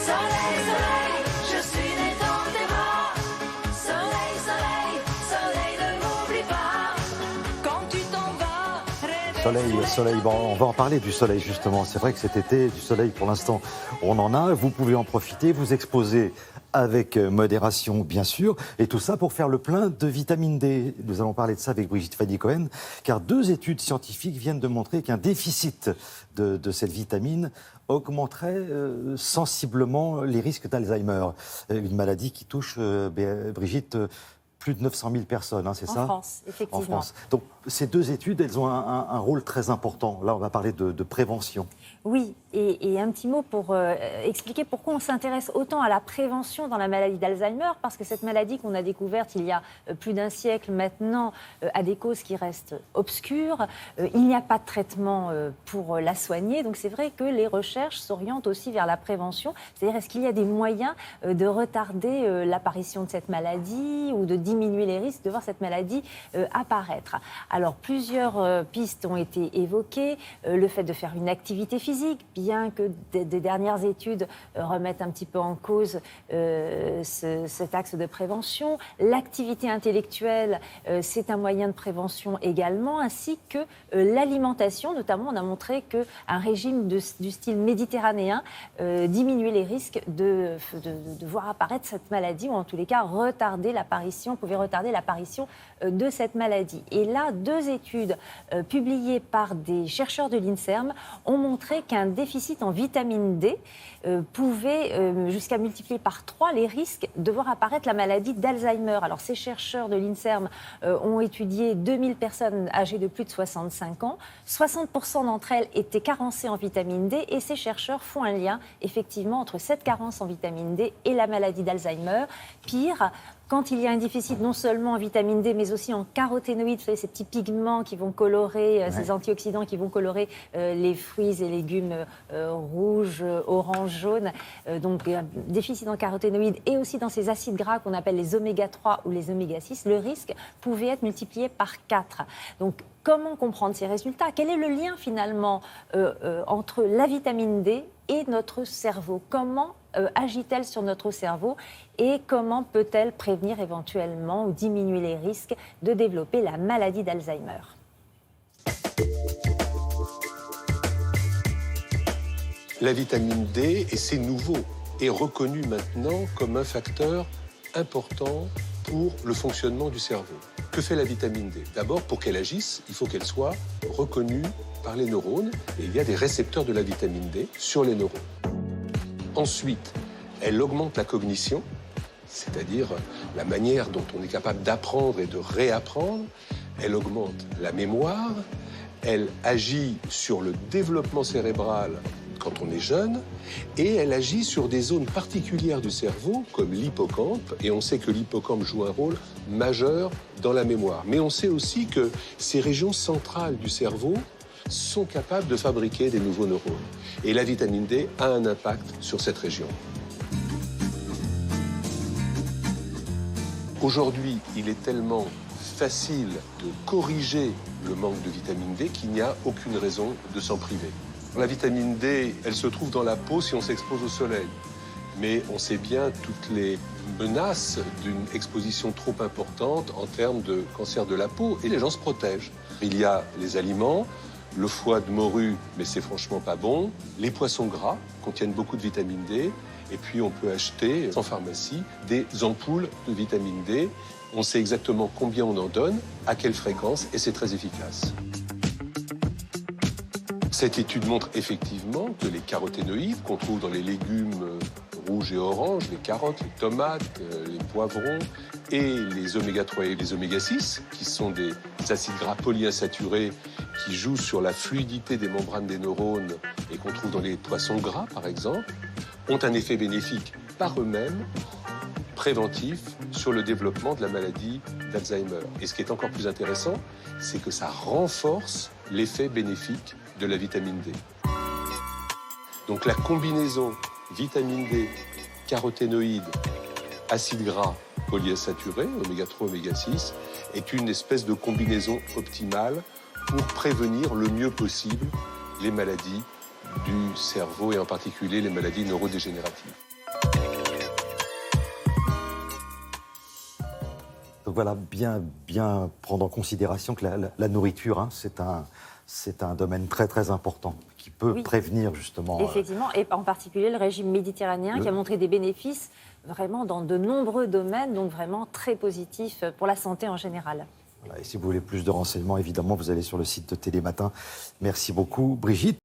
Soleil, soleil, je suis né dans tes bras. Soleil, soleil, soleil, ne m'oublie pas. Quand tu t'en vas, rêver. Soleil, bon, on va en parler du soleil justement. C'est vrai que cet été, du soleil pour l'instant, on en a. Vous pouvez en profiter, vous exposer avec modération bien sûr, et tout ça pour faire le plein de vitamine D. Nous allons parler de ça avec Brigitte Fadi-Cohen, car 2 études scientifiques viennent de montrer qu'un déficit de cette vitamine augmenterait sensiblement les risques d'Alzheimer, une maladie qui touche, Brigitte, plus de 900 000 personnes, hein, c'est ça ? En France, effectivement. En France. Donc ces 2 études, elles ont un rôle très important. Là, on va parler de prévention. Oui, et un petit mot pour expliquer pourquoi on s'intéresse autant à la prévention dans la maladie d'Alzheimer, parce que cette maladie qu'on a découverte il y a plus d'un siècle maintenant a des causes qui restent obscures. Il n'y a pas de traitement pour la soigner, donc c'est vrai que les recherches s'orientent aussi vers la prévention, c'est-à-dire est-ce qu'il y a des moyens de retarder l'apparition de cette maladie ou de diminuer les risques de voir cette maladie apparaître. Alors plusieurs pistes ont été évoquées, le fait de faire une activité physique, bien que des dernières études remettent un petit peu en cause cet axe de prévention. L'activité intellectuelle, c'est un moyen de prévention également, ainsi que l'alimentation. Notamment, on a montré qu'un régime du style méditerranéen diminuait les risques de voir apparaître cette maladie, ou en tous les cas pouvait retarder l'apparition de cette maladie. Et là, 2 études publiées par des chercheurs de l'INSERM ont montré qu'un déficit en vitamine D pouvait jusqu'à multiplier par 3 les risques de voir apparaître la maladie d'Alzheimer. Alors ces chercheurs de l'INSERM ont étudié 2000 personnes âgées de plus de 65 ans. 60% d'entre elles étaient carencées en vitamine D, et ces chercheurs font un lien effectivement entre cette carence en vitamine D et la maladie d'Alzheimer. Pire, quand il y a un déficit non seulement en vitamine D, mais aussi en caroténoïdes, vous savez, ces petits pigments qui vont colorer, ces antioxydants qui vont colorer les fruits et légumes rouges, orange, jaunes. Donc, un déficit en caroténoïdes et aussi dans ces acides gras qu'on appelle les oméga 3 ou les oméga 6, le risque pouvait être multiplié par 4. Donc, comment comprendre ces résultats ? Quel est le lien finalement entre la vitamine D et notre cerveau ? Comment agit-elle sur notre cerveau et comment peut-elle prévenir éventuellement ou diminuer les risques de développer la maladie d'Alzheimer ? La vitamine D, et c'est nouveau, est reconnue maintenant comme un facteur important pour le fonctionnement du cerveau. Que fait la vitamine D ? D'abord, pour qu'elle agisse, il faut qu'elle soit reconnue par les neurones, et il y a des récepteurs de la vitamine D sur les neurones. Ensuite, elle augmente la cognition, c'est-à-dire la manière dont on est capable d'apprendre et de réapprendre. Elle augmente la mémoire, elle agit sur le développement cérébral quand on est jeune, et elle agit sur des zones particulières du cerveau, comme l'hippocampe, et on sait que l'hippocampe joue un rôle majeur dans la mémoire. Mais on sait aussi que ces régions centrales du cerveau sont capables de fabriquer des nouveaux neurones. Et la vitamine D a un impact sur cette région. Aujourd'hui, il est tellement facile de corriger le manque de vitamine D qu'il n'y a aucune raison de s'en priver. La vitamine D, elle se trouve dans la peau si on s'expose au soleil. Mais on sait bien toutes les menaces d'une exposition trop importante en termes de cancer de la peau, et les gens se protègent. Il y a les aliments, le foie de morue, mais c'est franchement pas bon. Les poissons gras contiennent beaucoup de vitamine D. Et puis on peut acheter en pharmacie des ampoules de vitamine D. On sait exactement combien on en donne, à quelle fréquence, et c'est très efficace. Cette étude montre effectivement que les caroténoïdes qu'on trouve dans les légumes rouges et oranges, les carottes, les tomates, les poivrons, et les oméga 3 et les oméga 6, qui sont des acides gras polyinsaturés qui jouent sur la fluidité des membranes des neurones et qu'on trouve dans les poissons gras, par exemple, ont un effet bénéfique par eux-mêmes, préventif, sur le développement de la maladie d'Alzheimer. Et ce qui est encore plus intéressant, c'est que ça renforce l'effet bénéfique de la vitamine D. Donc la combinaison vitamine D, caroténoïdes, acides gras polyinsaturés, oméga 3, oméga 6, est une espèce de combinaison optimale pour prévenir le mieux possible les maladies du cerveau et en particulier les maladies neurodégénératives. Donc voilà, bien prendre en considération que la nourriture, hein, c'est un domaine très très important qui peut Oui. prévenir justement. Effectivement, et en particulier le régime méditerranéen qui a montré des bénéfices vraiment dans de nombreux domaines, donc vraiment très positifs pour la santé en général. Voilà, et si vous voulez plus de renseignements, évidemment, vous allez sur le site de Télématin. Merci beaucoup, Brigitte.